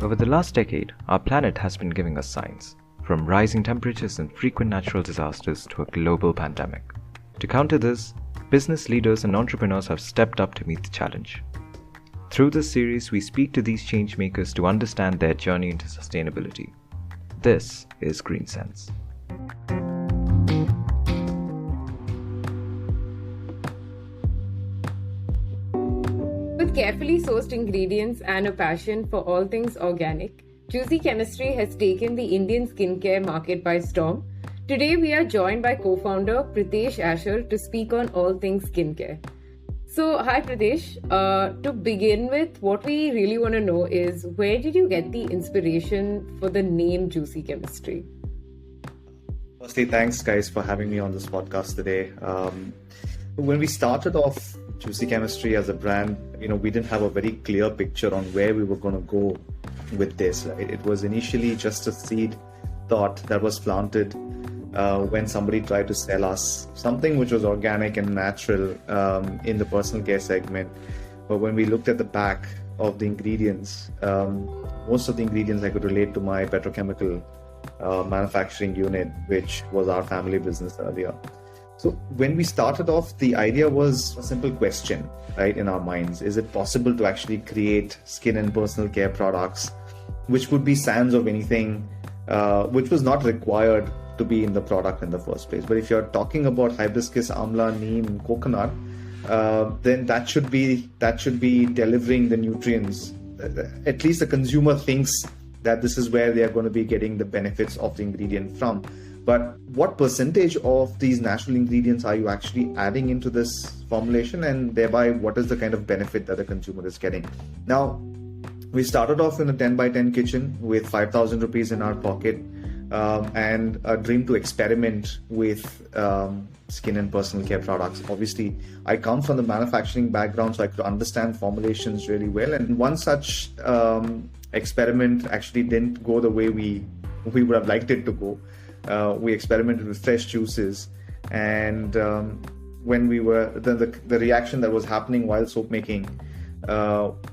Over the last decade, our planet has been giving us signs, from rising temperatures and frequent natural disasters to a global pandemic. To counter this, business leaders and entrepreneurs have stepped up to meet the challenge. Through this series, we speak to these change makers to understand their journey into sustainability. This is Green Sense. With carefully sourced ingredients and a passion for all things organic, Juicy Chemistry has taken the Indian skincare market by storm. Today we are joined by co-founder Pritesh Asher to speak on all things skincare. So, hi Pritesh. To begin with, what we really want to know is, where did you get the inspiration for the name Juicy Chemistry? Firstly, thanks guys for having me on this podcast today. When we started off Juicy Chemistry as a brand, we didn't have a very clear picture on where we were going to go with this. Right? It was initially just a seed thought that was planted when somebody tried to sell us something which was organic and natural in the personal care segment. But when we looked at the back of the ingredients, most of the ingredients I could relate to my petrochemical manufacturing unit, which was our family business earlier. So when we started off, the idea was a simple question, right, in our minds. Is it possible to actually create skin and personal care products which would be sans of anything which was not required to be in the product in the first place? But if you're talking about hibiscus, amla, neem, coconut, then that should be delivering the nutrients. At least the consumer thinks that this is where they are going to be getting the benefits of the ingredient from. But what percentage of these natural ingredients are you actually adding into this formulation, and thereby what is the kind of benefit that the consumer is getting? Now, we started off in a 10 by 10 kitchen with 5,000 rupees in our pocket and a dream to experiment with skin and personal care products. Obviously, I come from the manufacturing background, so I could understand formulations really well. And one such experiment actually didn't go the way we would have liked it to go. We experimented with fresh juices, and when we were the reaction that was happening while soap making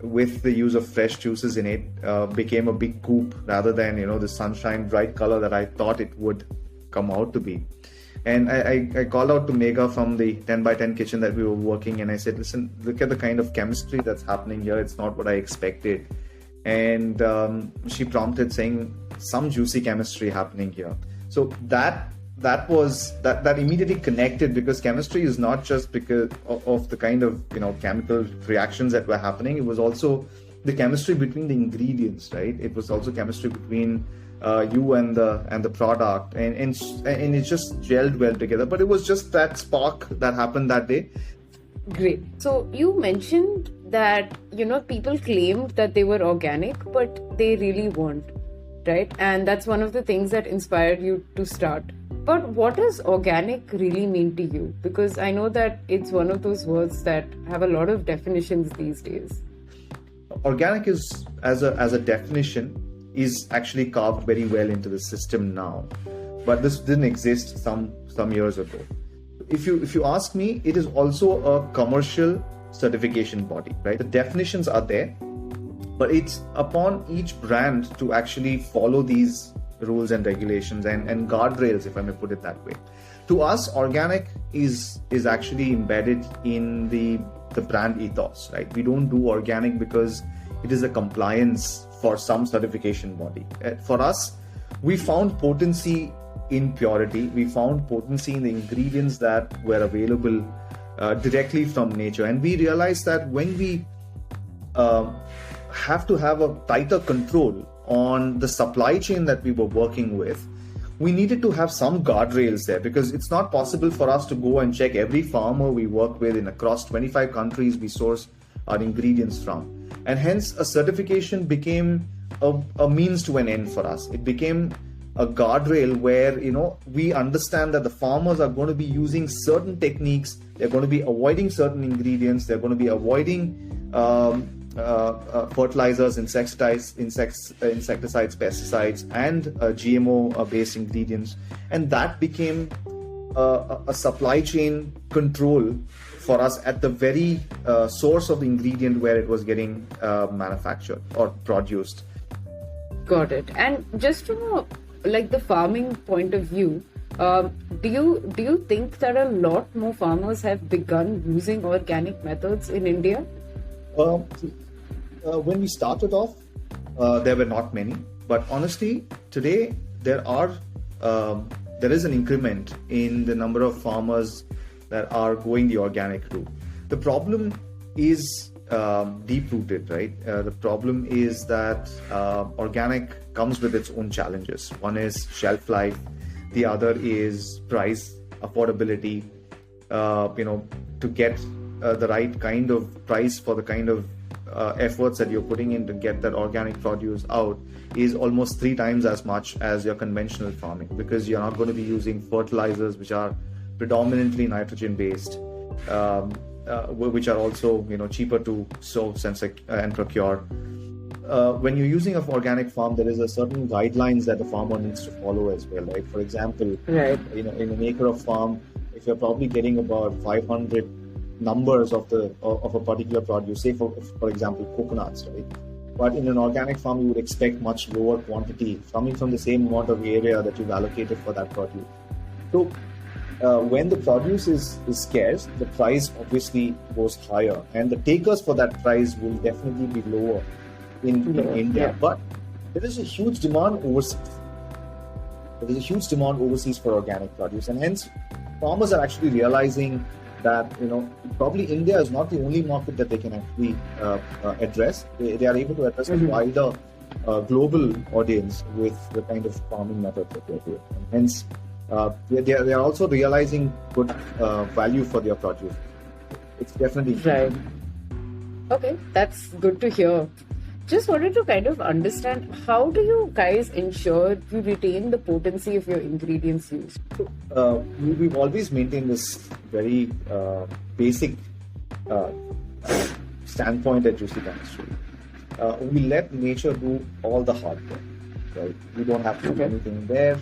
with the use of fresh juices in it became a big goop rather than the sunshine bright color that I thought it would come out to be. And I called out to Megha from the 10 by 10 kitchen that we were working, and I said, listen, look at the kind of chemistry that's happening here. It's not what I expected. And she prompted saying, some juicy chemistry happening here. So that immediately connected, because chemistry is not just because of the kind of chemical reactions that were happening. It was also the chemistry between the ingredients, right? It was also chemistry between you and the product, and it just gelled well together. But it was just that spark that happened that day. Great. So you mentioned that people claimed that they were organic, but they really weren't. Right? And that's one of the things that inspired you to start. But what does organic really mean to you? Because I know that it's one of those words that have a lot of definitions these days. Organic is, as a definition, is actually carved very well into the system now. But this didn't exist some years ago. If you ask me, it is also a commercial certification body, right? The definitions are there, but it's upon each brand to actually follow these rules and regulations and guardrails, if I may put it that way. To us, organic is actually embedded in the brand ethos, right? We don't do organic because it is a compliance for some certification body. For us, we found potency in purity. We found potency in the ingredients that were available directly from nature. And we realized that when we have to have a tighter control on the supply chain that we were working with, we needed to have some guardrails there, because it's not possible for us to go and check every farmer we work with in across 25 countries we source our ingredients from. And hence a certification became a means to an end for us. It became a guardrail where we understand that the farmers are going to be using certain techniques, they're going to be avoiding certain ingredients, they're going to be avoiding fertilizers, insecticides, pesticides, and GMO-based ingredients. And that became a supply chain control for us at the very source of the ingredient where it was getting manufactured or produced. Got it. And just from the farming point of view, do you think that a lot more farmers have begun using organic methods in India? Um, when we started off, there were not many, but honestly, today there is an increment in the number of farmers that are going the organic route. The problem is deep rooted, right? The problem is that organic comes with its own challenges. One is shelf life, the other is price, affordability. To get the right kind of price for the kind of efforts that you're putting in to get that organic produce out is almost 3 times as much as your conventional farming, because you're not going to be using fertilizers which are predominantly nitrogen based, which are also cheaper to source and procure. When you're using an organic farm, there is a certain guidelines that the farmer needs to follow as well, right? For example, Right. in an acre of farm, if you're probably getting about 500 numbers of a particular produce, say for example coconuts, right? But in an organic farm, you would expect much lower quantity coming from the same amount of area that you've allocated for that produce. So when the produce is scarce, the price obviously goes higher, and the takers for that price will definitely be lower in India. Yeah. But there is a huge demand overseas. There is a huge demand overseas for organic produce, and hence farmers are actually realizing that probably India is not the only market that they can actually address. They are able to address a wider global audience with the kind of farming methods that they're doing. And hence, they are also realizing good value for their produce. It's definitely Right. Okay, that's good to hear. Just wanted to kind of understand, how do you guys ensure you retain the potency of your ingredients used? We've always maintained this very basic standpoint at Juicy Chemistry. We let nature do all the hard work, right? We don't have to do anything there.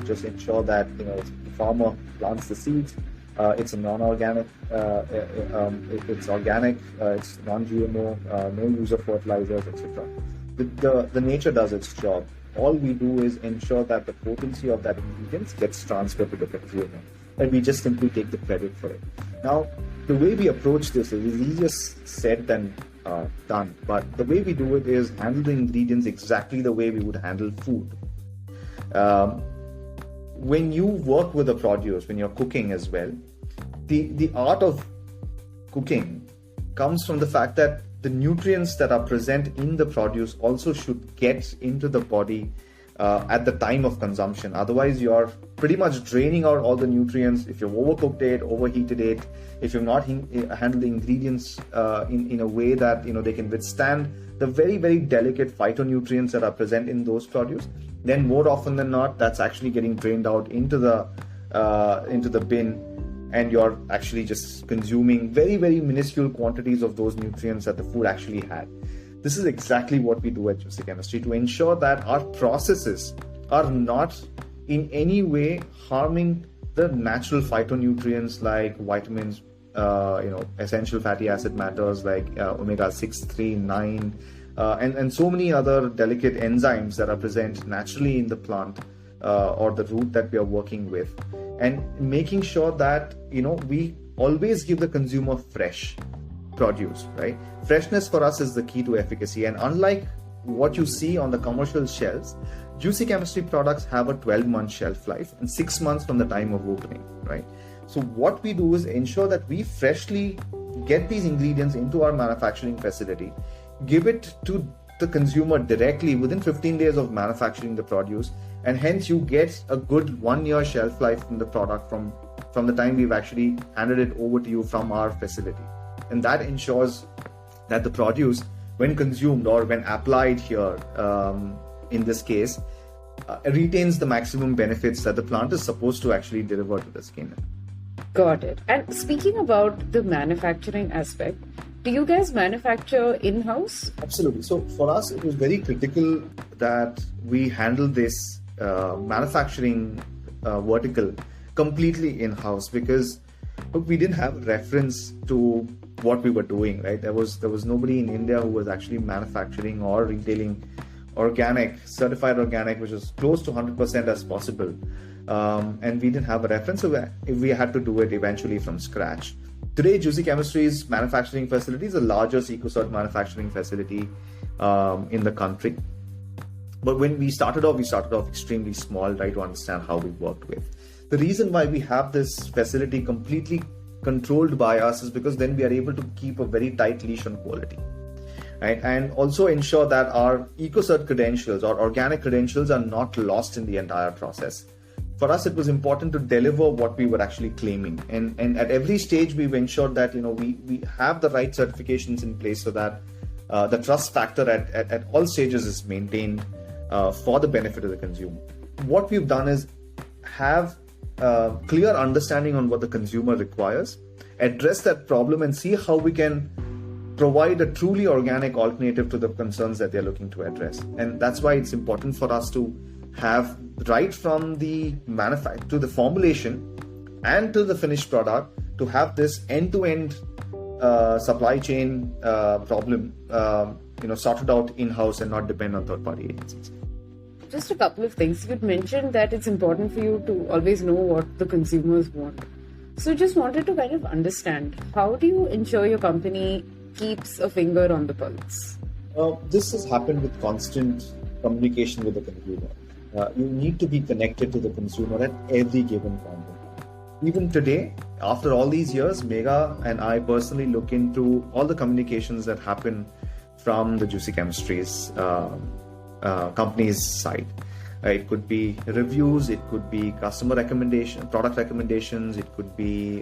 Just ensure that the farmer plants the seeds. It's a non-organic. It's organic. It's non-GMO. No use of fertilizers, etc. The nature does its job. All we do is ensure that the potency of that ingredient gets transferred to the consumer, and we just simply take the credit for it. Now, the way we approach this is easier said than done. But the way we do it is handle the ingredients exactly the way we would handle food. When you work with a produce, when you're cooking as well, the art of cooking comes from the fact that the nutrients that are present in the produce also should get into the body at the time of consumption. Otherwise, you're pretty much draining out all the nutrients if you've overcooked it, overheated it, if you've not handled the ingredients in a way that they can withstand the very, very delicate phytonutrients that are present in those produce. Then more often than not, that's actually getting drained out into the bin, and you're actually just consuming very, very minuscule quantities of those nutrients that the food actually had. This is exactly what we do at Juicy Chemistry to ensure that our processes are not in any way harming the natural phytonutrients like vitamins, essential fatty acid matters like omega 6, 3, 9, and so many other delicate enzymes that are present naturally in the plant or the root that we are working with, and making sure that we always give the consumer fresh produce, right? Freshness for us is the key to efficacy, and unlike what you see on the commercial shelves, Juicy Chemistry products have a 12-month shelf life and 6 months from the time of opening, right? So what we do is ensure that we freshly get these ingredients into our manufacturing facility, give it to the consumer directly within 15 days of manufacturing the produce, and hence you get a good 1-year shelf life from the product from the time we've actually handed it over to you from our facility. And that ensures that the produce, when consumed or when applied here, in this case, retains the maximum benefits that the plant is supposed to actually deliver to the skin. Got it. And speaking about the manufacturing aspect, do you guys manufacture in-house? Absolutely. So for us, it was very critical that we handle this manufacturing vertical completely in-house, because look, we didn't have reference to what we were doing, right? There was nobody in India who was actually manufacturing or retailing organic, certified organic, which is close to 100% as possible. And we didn't have a reference, so we had to do it eventually from scratch. Today, Juicy Chemistry's manufacturing facility is the largest EcoCert manufacturing facility in the country. But when we started off extremely small, right, to understand how we worked with. The reason why we have this facility completely controlled by us is because then we are able to keep a very tight leash on quality. Right? And also ensure that our EcoCert credentials or organic credentials are not lost in the entire process. For us, it was important to deliver what we were actually claiming. And at every stage, we've ensured that, we have the right certifications in place so that the trust factor at all stages is maintained for the benefit of the consumer. What we've done is have a clear understanding on what the consumer requires, address that problem, and see how we can provide a truly organic alternative to the concerns that they're looking to address. And that's why it's important for us to have right from the manufacture to the formulation and to the finished product to have this end-to-end supply chain problem sorted out in-house and not depend on third-party agencies. Just a couple of things. You'd mentioned that it's important for you to always know what the consumers want. So just wanted to kind of understand, how do you ensure your company keeps a finger on the pulse? This has happened with constant communication with the consumer. You need to be connected to the consumer at every given point in time. Even today, after all these years, Megha and I personally look into all the communications that happen from the Juicy Chemistry's company's side. It could be reviews, it could be customer recommendation, product recommendations, it could be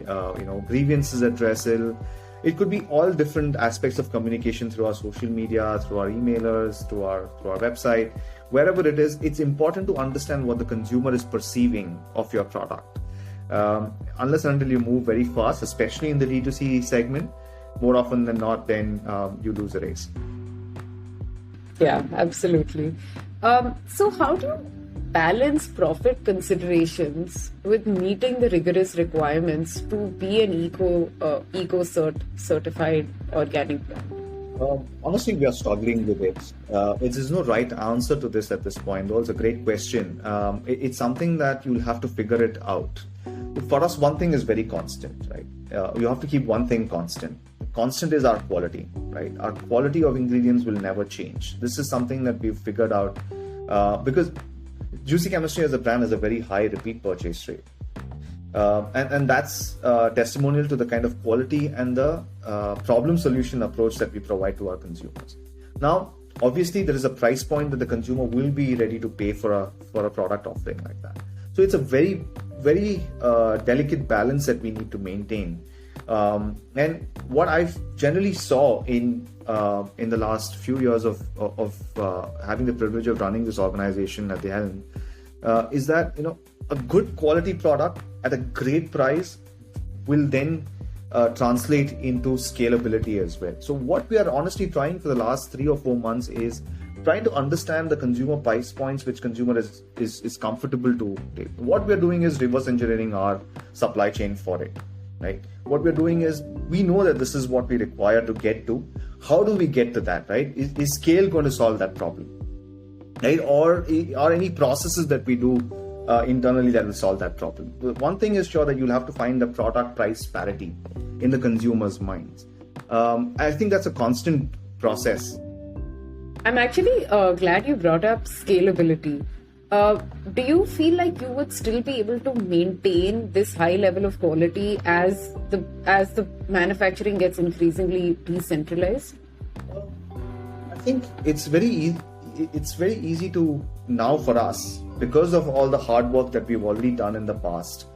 grievances addressal. It could be all different aspects of communication through our social media, through our emailers, through our website, wherever it is. It's important to understand what the consumer is perceiving of your product. Unless and until you move very fast, especially in the D2C segment, more often than not, then you lose the race. Yeah, absolutely. So how do you balance profit considerations with meeting the rigorous requirements to be an certified organic brand? Honestly, we are struggling with it. There's no right answer to this at this point, though it's a great question. It's something that you'll have to figure it out. For us, one thing is very constant, right? You have to keep one thing constant. Constant is our quality, right? Our quality of ingredients will never change. This is something that we've figured out because Juicy Chemistry as a brand has a very high repeat purchase rate. And that's testimonial to the kind of quality and the problem solution approach that we provide to our consumers. Now, obviously, there is a price point that the consumer will be ready to pay for a product offering like that. So it's a very, very delicate balance that we need to maintain. And what I've generally saw in the last few years of having the privilege of running this organization at the helm is that a good quality product at a great price will then translate into scalability as well. So what we are honestly trying for the last 3 or 4 months is trying to understand the consumer price points which consumer is comfortable to take. What we are doing is reverse engineering our supply chain for it. Right? What we're doing is we know that this is what we require to get to. How do we get to that? Right? Is scale going to solve that problem? Right? Or any processes that we do internally that will solve that problem? One thing is sure that you'll have to find the product price parity in the consumer's minds. I think that's a constant process. I'm actually glad you brought up scalability. Do you feel like you would still be able to maintain this high level of quality as the manufacturing gets increasingly decentralized? I think it's very easy to now for us, because of all the hard work that we've already done in the past,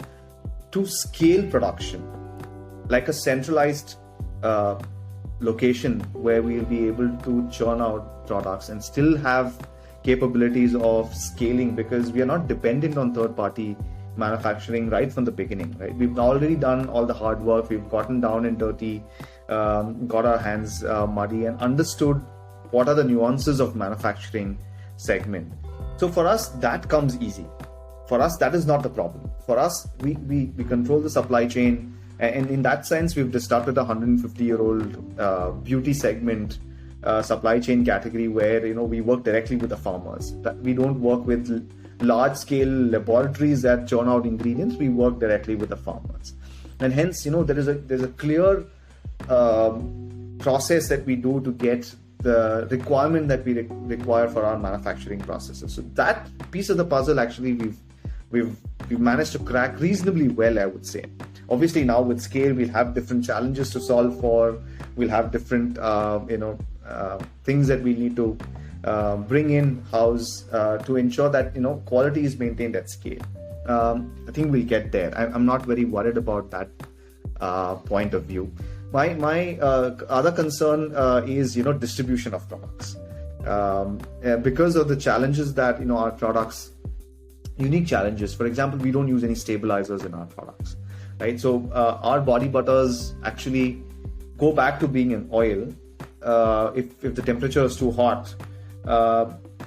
to scale production like a centralized location where we'll be able to churn out products and still have capabilities of scaling, because we are not dependent on third-party manufacturing right from the beginning. Right, we've already done all the hard work. We've gotten down and dirty, got our hands muddy, and understood what are the nuances of manufacturing segment. So for us, that comes easy. For us, that is not the problem. For us, we control the supply chain, and in that sense, we've just started a 150-year-old beauty segment supply chain category where we work directly with the farmers. We don't work with large scale laboratories that churn out ingredients. We work directly with the farmers, and hence there's a clear process that we do to get the requirement that we require for our manufacturing processes. So that piece of the puzzle actually we've managed to crack reasonably well, I would say. Obviously now with scale we'll have different challenges to solve for. We'll have different things that we need to bring in house to ensure that quality is maintained at scale. I think we'll get there. I'm not very worried about that point of view. My other concern is distribution of products, because of the challenges that our products, unique challenges. For example, we don't use any stabilizers in our products, right? So our body butters actually go back to being an oil if the temperature is too hot,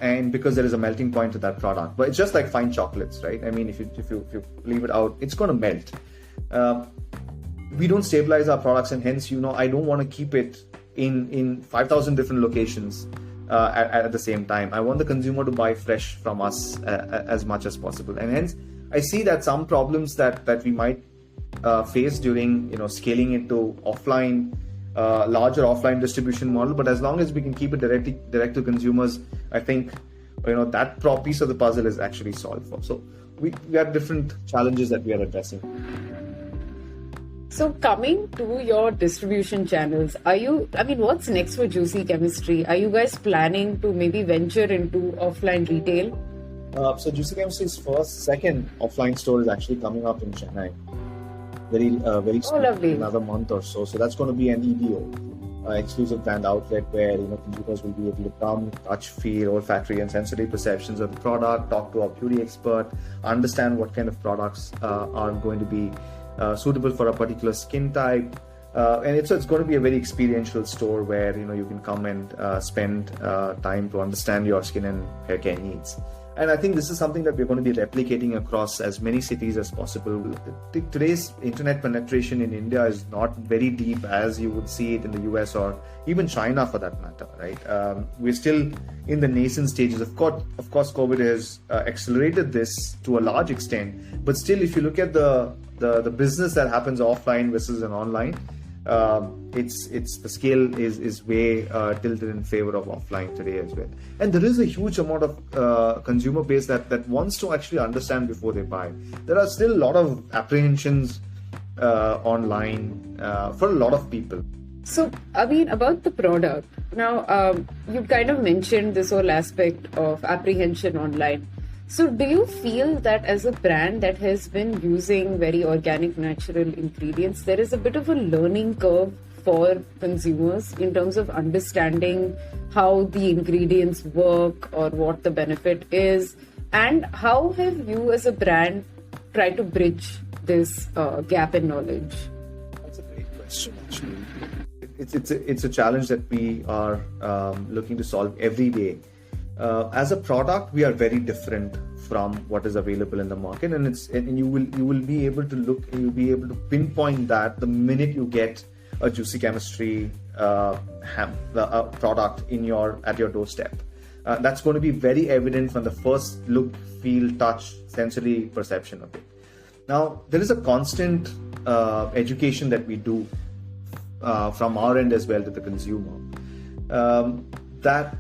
and because there is a melting point to that product. But it's just like fine chocolates, right? I mean, if you leave it out, it's going to melt. We don't stabilize our products, and hence I don't want to keep it in 5,000 different locations at the same time. I want the consumer to buy fresh from us as much as possible, and hence I see that some problems that we might face during scaling into offline, larger offline distribution model. But as long as we can keep it direct to consumers, I think that piece of the puzzle is actually solved for. So we have different challenges that we are addressing. So coming to your distribution channels, what's next for Juicy Chemistry? Are you guys planning to maybe venture into offline retail? So Juicy Chemistry's second offline store is actually coming up in Chennai very soon, lovely. Another month or so. So that's going to be an EBO, exclusive brand outlet, where consumers will be able to come, touch, feel, olfactory and sensory perceptions of the product, talk to a beauty expert, understand what kind of products are going to be suitable for a particular skin type, and it's going to be a very experiential store where you can come and spend time to understand your skin and hair care needs. And I think this is something that we're going to be replicating across as many cities as possible. Today's internet penetration in India is not very deep as you would see it in the US or even China for that matter, right? We're still in the nascent stages. Of course, COVID has accelerated this to a large extent. But still, if you look at the business that happens offline versus an online, it's the scale is way tilted in favor of offline today as well. And there is a huge amount of consumer base that wants to actually understand before they buy. There are still a lot of apprehensions online for a lot of people. So, about the product, now you kind of mentioned this whole aspect of apprehension online. So do you feel that as a brand that has been using very organic, natural ingredients, there is a bit of a learning curve for consumers in terms of understanding how the ingredients work or what the benefit is? And how have you as a brand tried to bridge this gap in knowledge? That's a great question, actually. It's a challenge that we are looking to solve every day. As a product, we are very different from what is available in the market, and you will be able to look, and you'll be able to pinpoint that the minute you get a Juicy Chemistry product at your doorstep. That's going to be very evident from the first look, feel, touch, sensory perception of it. Now, there is a constant education that we do from our end as well to the consumer, that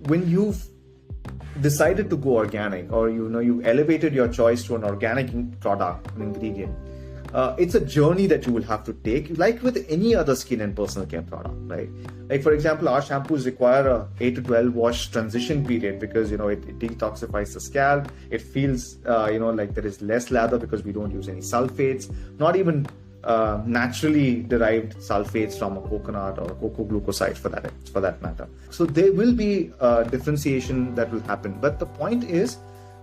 when you've decided to go organic, or you elevated your choice to an organic product, an ingredient, it's a journey that you will have to take, like with any other skin and personal care product, right? Like, for example, our shampoos require a 8 to 12 wash transition period because it detoxifies the scalp. It feels like there is less lather because we don't use any sulfates, not even naturally derived sulfates from a coconut or a cocoa glucoside for that matter. So there will be differentiation that will happen. But the point is,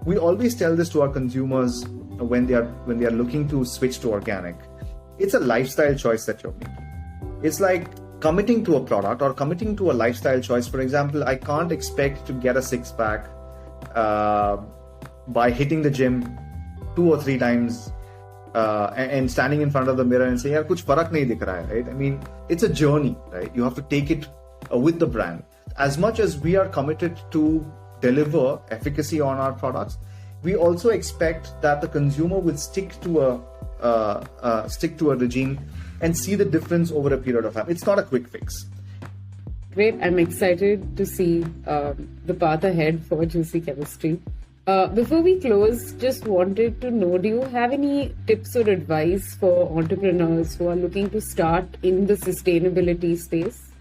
we always tell this to our consumers when they are looking to switch to organic. It's a lifestyle choice that you're making. It's like committing to a product or committing to a lifestyle choice. For example, I can't expect to get a six-pack by hitting the gym 2 or 3 times and standing in front of the mirror and saying, "Yaar, kuch farak nahi dikh raha hai," right? I mean, it's a journey, right? You have to take it with the brand. as much as we are committed to deliver efficacy on our products, we also expect that the consumer will stick to a regime and see the difference over a period of time. It's not a quick fix. Great. I'm excited to see the path ahead for Juicy Chemistry. Before we close, just wanted to know, do you have any tips or advice for entrepreneurs who are looking to start in the sustainability space?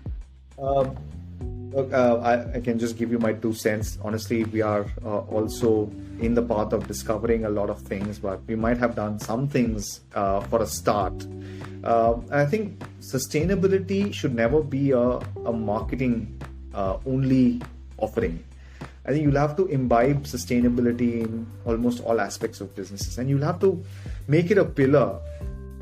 Look, I can just give you my 2 cents. Honestly, we are also in the path of discovering a lot of things, but we might have done some things for a start. I think sustainability should never be a marketing only offering. I think you'll have to imbibe sustainability in almost all aspects of businesses, and you'll have to make it a pillar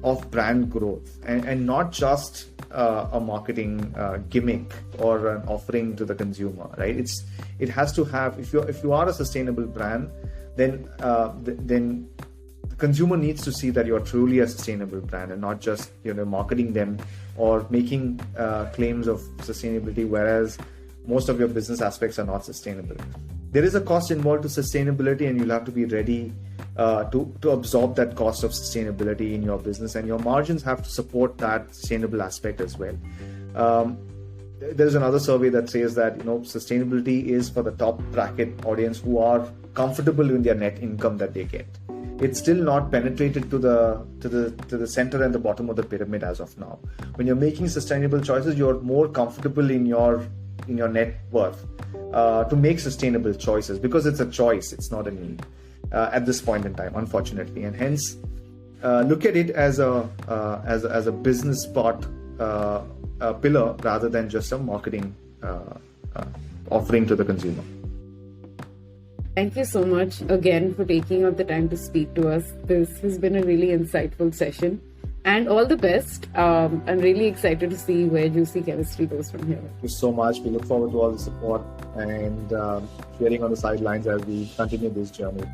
of brand growth and not just a marketing gimmick or an offering to the consumer, right? It has to have, if you are a sustainable brand, then the consumer needs to see that you're truly a sustainable brand and not just marketing them or making claims of sustainability, whereas most of your business aspects are not sustainable. There is a cost involved to sustainability, and you'll have to be ready to absorb that cost of sustainability in your business, and your margins have to support that sustainable aspect as well. There's another survey that says that sustainability is for the top bracket audience who are comfortable in their net income that they get. It's still not penetrated to the center and the bottom of the pyramid as of now. When you're making sustainable choices, you're more comfortable in your net worth to make sustainable choices, because it's a choice, it's not a need at this point in time, unfortunately. And hence, look at it as a business part pillar rather than just a marketing offering to the consumer. Thank you so much again for taking out the time to speak to us. This has been a really insightful session, and all the best. I'm really excited to see where Juicy Chemistry goes from here. Thank you so much. We look forward to all the support and cheering on the sidelines as we continue this journey.